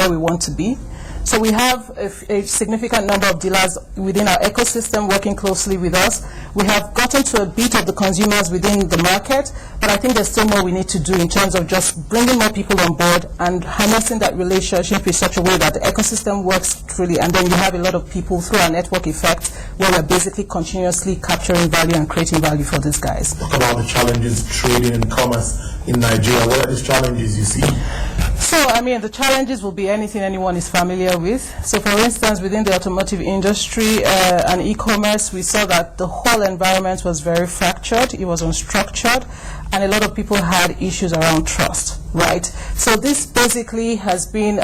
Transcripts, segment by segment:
where we want to be. So we have a significant number of dealers within our ecosystem working closely with us. We have gotten to a bit of the consumers within the market, but I think there's still more we need to do in terms of just bringing more people on board and harnessing that relationship in such a way that the ecosystem works truly, and then you have a lot of people through our network effect where we're basically continuously capturing value and creating value for these guys. Talk about the challenges trading and commerce in Nigeria. What are these challenges you see? So, I mean, the challenges will be anything anyone is familiar with. So, for instance, within the automotive industry and e-commerce, we saw that the whole environment was very fractured. It was unstructured, and a lot of people had issues around trust, right? So, this basically has been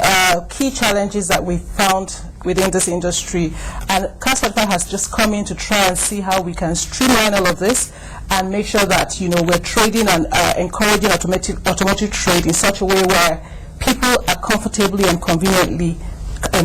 key challenges that we found within this industry, and Cas45 has just come in to try and see how we can streamline all of this and make sure that, you know, we're trading and encouraging automotive trade in such a way where people are comfortably and conveniently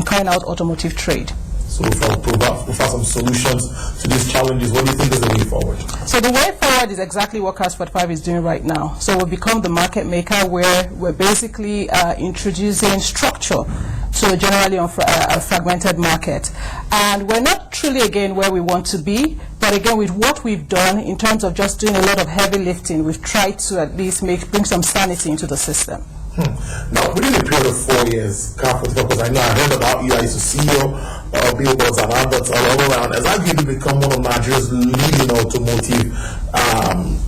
carrying out automotive trade. So if I provide some solutions to these challenges, what do you think is the way forward? So the way forward is exactly what Cas45 is doing right now. So we've become the market maker where we're basically introducing structure to a generally a fragmented market. And we're not truly, again, where we want to be, but again, with what we've done in terms of just doing a lot of heavy lifting, we've tried to at least bring some sanity into the system. Now, within a period of 4 years, Cas45, because I know I heard about you, I used to see your billboards and adverts all around, has arguably become one of Nigeria's leading automotive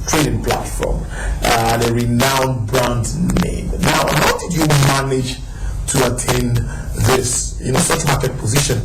trading platform and a renowned brand name. Now, how did you manage to attain this, such market position?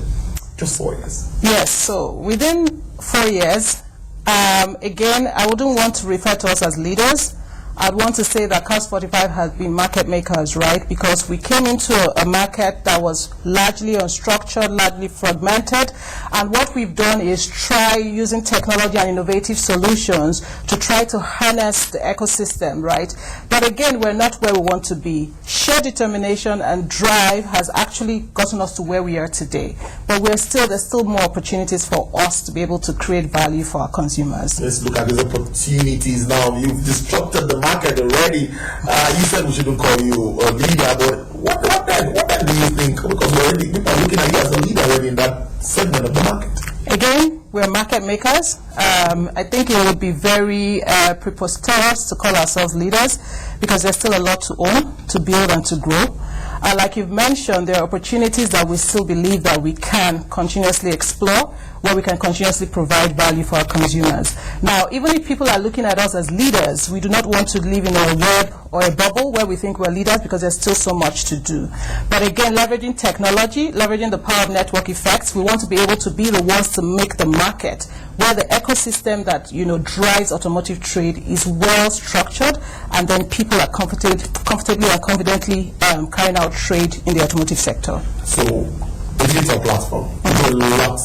Just 4 years. Yes, so within 4 years, again, I wouldn't want to refer to us as leaders. I'd want to say that Cas45 has been market makers, right? Because we came into a market that was largely unstructured, largely fragmented, and what we've done is try using technology and innovative solutions to try to harness the ecosystem, right? But again, we're not where we want to be. Sheer determination and drive has actually gotten us to where we are today. But there's still more opportunities for us to be able to create value for our consumers. Let's look at these opportunities now. You've disrupted the market already. You said we shouldn't call you a leader, but what then do you think? Because people are looking at you as a leader already in that segment of the market. Again, we're market makers. I think it would be very preposterous to call ourselves leaders because there's still a lot to own, to build, and to grow. Like you've mentioned, there are opportunities that we still believe that we can continuously explore, where we can continuously provide value for our consumers. Now, even if people are looking at us as leaders, we do not want to live in a web or a bubble where we think we're leaders because there's still so much to do. But again, leveraging technology, leveraging the power of network effects, we want to be able to be the ones to make the market where the ecosystem that drives automotive trade is well structured, and then people are comfortably and confidently carrying out trade in the automotive sector. So, the digital platform, you do a lot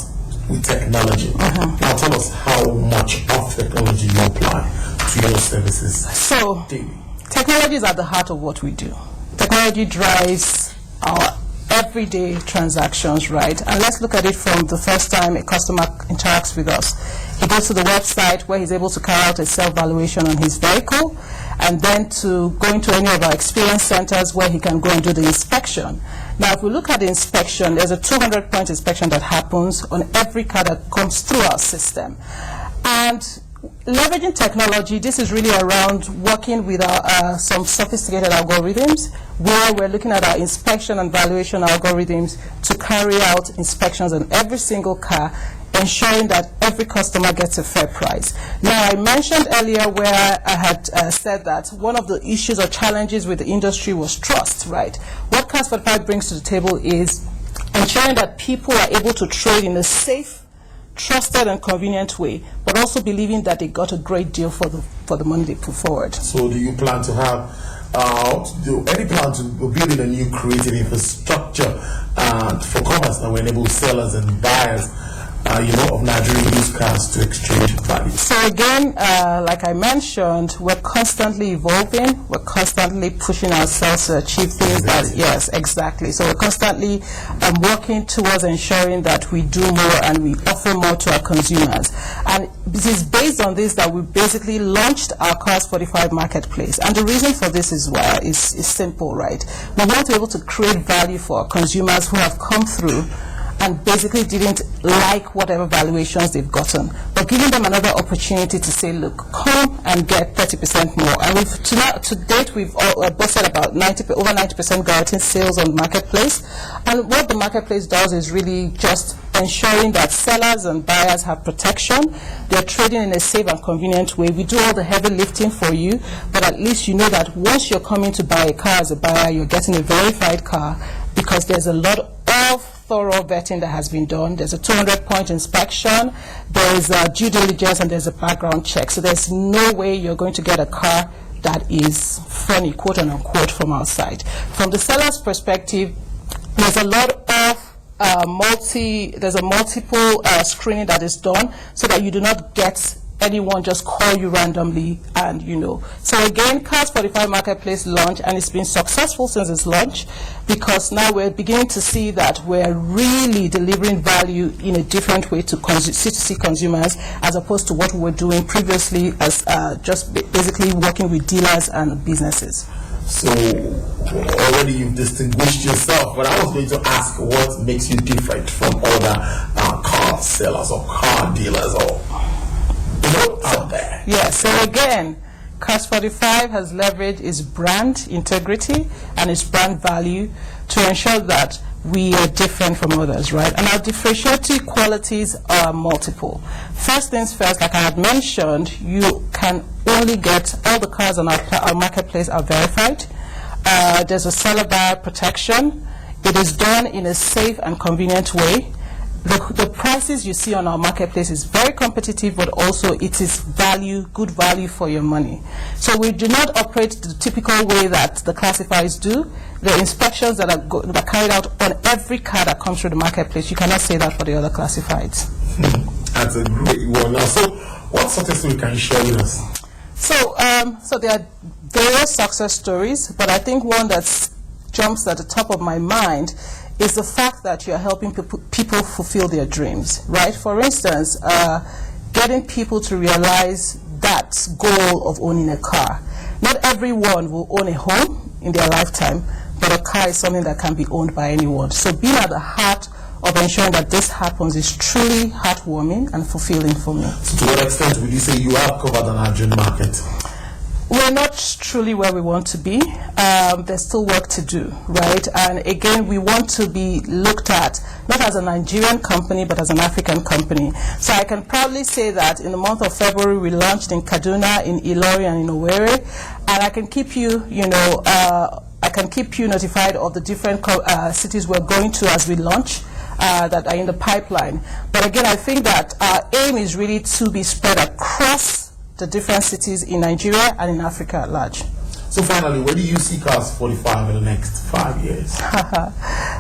with technology. Now tell us how much of technology you apply to your services. So, technology is at the heart of what we do. Technology drives our everyday transactions, right? And let's look at it from the first time a customer interacts with us. He goes to the website where he's able to carry out a self-valuation on his vehicle, and then to go into any of our experience centers where he can go and do the inspection. Now, if we look at the inspection, there's a 200-point inspection that happens on every car that comes through our system. And leveraging technology, this is really around working with some sophisticated algorithms where we're looking at our inspection and valuation algorithms to carry out inspections on every single car, ensuring that every customer gets a fair price. Now, I mentioned earlier where I had said that one of the issues or challenges with the industry was trust, right? What Cas45 brings to the table is ensuring that people are able to trade in a safe, trusted and convenient way, but also believing that they got a great deal for the money they put forward. So do you plan to have any plan to build in a new creative infrastructure for commerce that will enable sellers and buyers of Nigerian used cars to exchange value? So again, like I mentioned, we're constantly evolving. We're constantly pushing ourselves to achieve things that, yes, exactly. So we're constantly working towards ensuring that we do more and we offer more to our consumers. And it is based on this that we basically launched our Cars 45 marketplace. And the reason for this is simple, right? We want to be able to create value for our consumers who have come through and basically didn't like whatever valuations they've gotten, but giving them another opportunity to say, look, come and get 30% more. And to date, we've boasted about over 90% guaranteed sales on marketplace. And what the marketplace does is really just ensuring that sellers and buyers have protection. They're trading in a safe and convenient way. We do all the heavy lifting for you, but at least you know that once you're coming to buy a car as a buyer, you're getting a verified car, because there's a lot of thorough vetting that has been done. There's a 200-point inspection, there's a due diligence, and there's a background check. So there's no way you're going to get a car that is funny, quote unquote, from outside. From the seller's perspective, there's a lot of multiple screening that is done so that you do not get anyone just call you randomly and So again, Cars 45 Marketplace launched, and it's been successful since its launch, because now we're beginning to see that we're really delivering value in a different way to C2C consumers, as opposed to what we were doing previously as just basically working with dealers and businesses. So already you've distinguished yourself, but I was going to ask what makes you different from other car sellers or car dealers or out there. Yeah, so again, Cars 45 has leveraged its brand integrity and its brand value to ensure that we are different from others, right? And our differentiating qualities are multiple. First things first, like I had mentioned, you can only get all the cars on our marketplace are verified. There's a seller-buyer protection. It is done in a safe and convenient way. The prices you see on our marketplace is very competitive, but also it is good value for your money. So we do not operate the typical way that the classifieds do. The inspections that are carried out on every car that comes through the marketplace, you cannot say that for the other classifieds. That's a great one. Now, so what success story can you share with us? So there are various success stories, but I think one that jumps at the top of my mind is the fact that you're helping people fulfill their dreams, right? For instance, getting people to realize that goal of owning a car. Not everyone will own a home in their lifetime, but a car is something that can be owned by anyone. So being at the heart of ensuring that this happens is truly heartwarming and fulfilling for me. So to what extent would you say you have covered the Nigerian market? We're not truly where we want to be. There's still work to do, right? And again, we want to be looked at not as a Nigerian company, but as an African company. So I can proudly say that in the month of February, we launched in Kaduna, in Ilori, and in Owerri. And I can keep you, notified of the different cities we're going to as we launch. That are in the pipeline. But again, I think that our aim is really to be spread across the different cities in Nigeria and in Africa at large. So finally, where do you see Cars 45 in the next 5 years?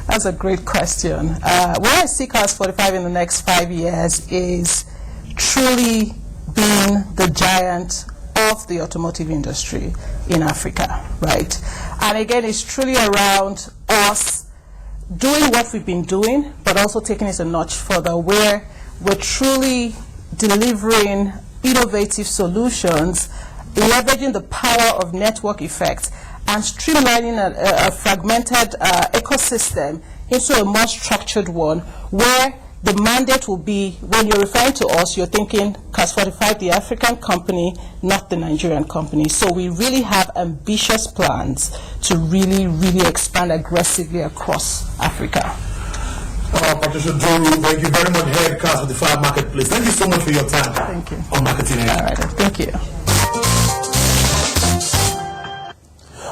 That's a great question. Where I see Cars 45 in the next 5 years is truly being the giant of the automotive industry in Africa, right? And again, it's truly around us doing what we've been doing, but also taking it a notch further, where we're truly delivering innovative solutions, leveraging the power of network effects, and streamlining a fragmented ecosystem into a more structured one, where the mandate will be, when you're referring to us, you're thinking Cars 45, the African company, not the Nigerian company. So we really have ambitious plans to really, really expand aggressively across Africa. Patricia Duru, thank you very much, Head Cars 45 Marketplace. Thank you so much for your time. Thank you. On Marketing Edge. All right, thank you.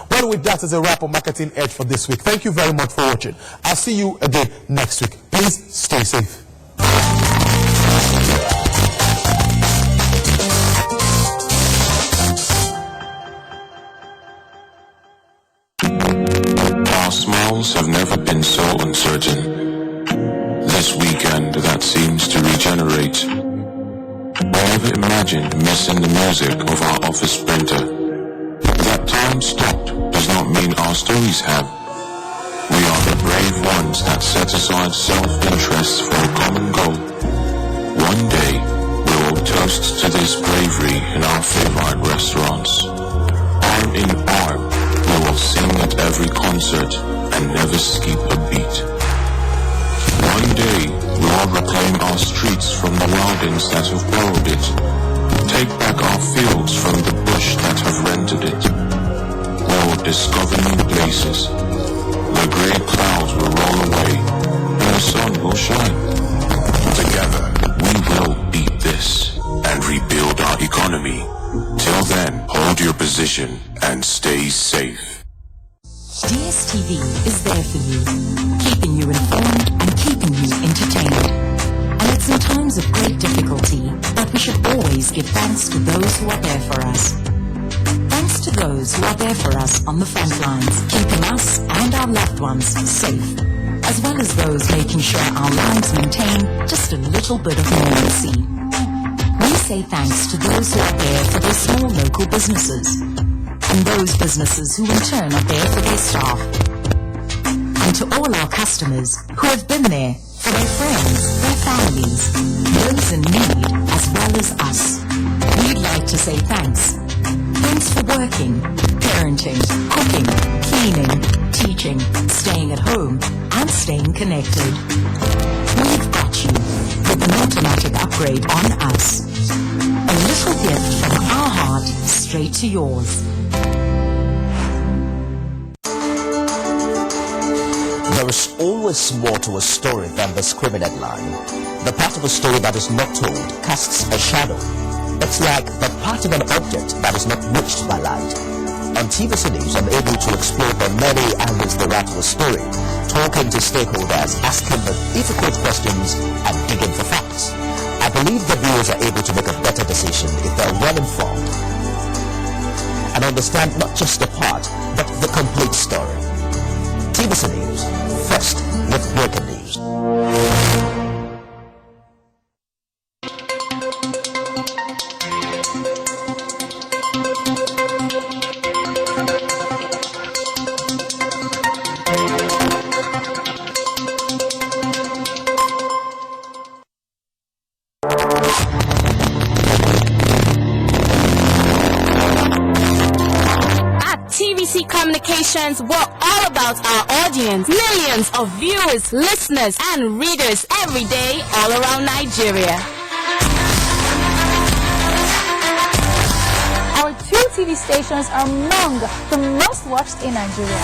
Well, with that is a wrap on Marketing Edge for this week. Thank you very much for watching. I'll see you again next week. Please stay safe. Our smiles have never been so uncertain. this weekend that seems to regenerate. We never imagined missing the music of our office printer. That time stopped does not mean our stories have. We are the brave ones that set aside self-interest for a common goal. One day, we will toast to this bravery in our favorite restaurants. Arm in arm, we will sing at every concert and never skip a beat. One day, we will reclaim our streets from the wildings that have borrowed it. Take back our fields from the bush that have rented it. We will discover new places. The grey clouds will roll away and the sun will shine. Together, we will beat this and rebuild our economy. Till then, hold your position and stay safe. DSTV is there for you, keeping you informed and keeping you entertained. And it's in times of great difficulty that we should always give thanks to those who are there for us. Thanks to those who are there for us on the front lines, keeping us and our loved ones safe, as well as those making sure our lives maintain just a little bit of normalcy. We say thanks to those who are there for their small local businesses, and those businesses who in turn are there for their staff. And to all our customers who have been there for their friends, their families, those in need as well as us. We'd like to say thanks. Thanks for working, parenting, cooking, cleaning, teaching, staying at home, and staying connected. We've got you with an automatic upgrade on us. A little gift from our heart straight to yours. There is always more to a story than the scribbled line. The part of a story that is not told casts a shadow. It's like the part of an object that is not reached by light. On TVC News, I'm able to explore the many angles there are to a story, talking to stakeholders, asking the difficult questions, and digging for facts. I believe the viewers are able to make a better decision if they're well informed and understand not just the part, but the complete story. TVC News, first with breaking news. Communications, we're all about our audience. Millions of viewers, listeners, and readers every day all around Nigeria. Our 2 TV stations are among the most watched in Nigeria.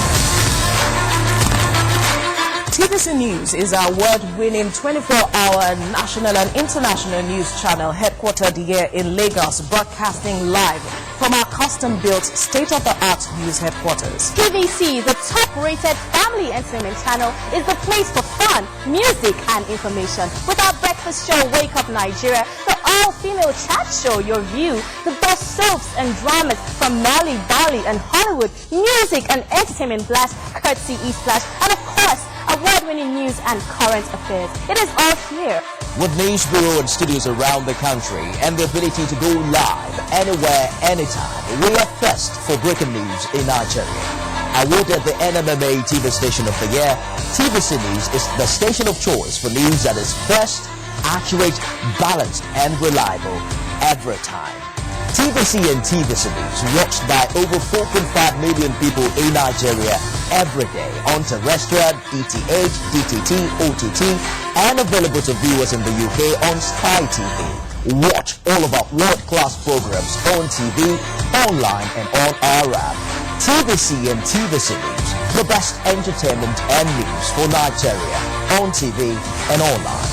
TVC News is our award-winning 24-hour national and international news channel headquartered here in Lagos, broadcasting live from our custom-built state-of-the-art news headquarters. TVC, the top-rated family entertainment channel, is the place for fun, music, and information. With our breakfast show, Wake Up Nigeria, the all-female chat show, Your View, the best soaps and dramas from Mali, Bali, and Hollywood, music and entertainment blast, courtesy E-Splash, and of course, award-winning news and current affairs. It is all here. With news bureau and studios around the country and the ability to go live anywhere, anytime, we are first for breaking news in Nigeria. Awarded the NMMA TV Station of the Year, TVC News is the station of choice for news that is first, accurate, balanced, and reliable every time. TVC and TVC News watched by over 4.5 million people in Nigeria every day on terrestrial, DTH, DTT, OTT, and available to viewers in the UK on Sky TV. Watch all of our world-class programs on TV, online, and on our app. TVC and TVC News, the best entertainment and news for Nigeria on TV and online.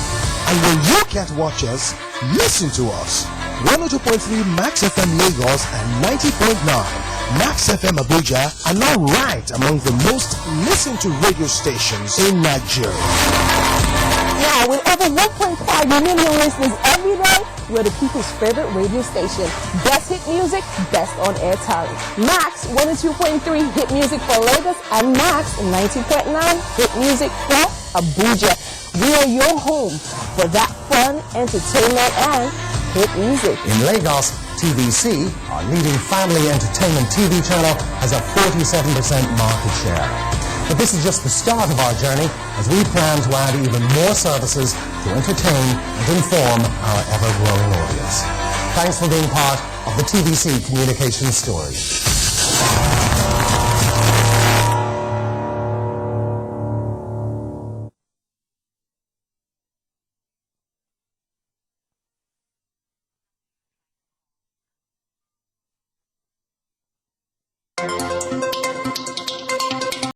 And when you can't watch us, listen to us. 102.3 Max FM Lagos and 90.9 Max FM Abuja are now ranked among the most listened to radio stations in Nigeria. Now, with over 1.5 million listeners every day, we're the people's favorite radio station. Best hit music, best on air talent. Max 102.3 hit music for Lagos and Max 90.9 hit music for Abuja. We are your home for that fun, entertainment, and hit music. In Lagos, TVC, our leading family entertainment TV channel, has a 47% market share. But this is just the start of our journey as we plan to add even more services to entertain and inform our ever-growing audience. Thanks for being part of the TVC Communications story.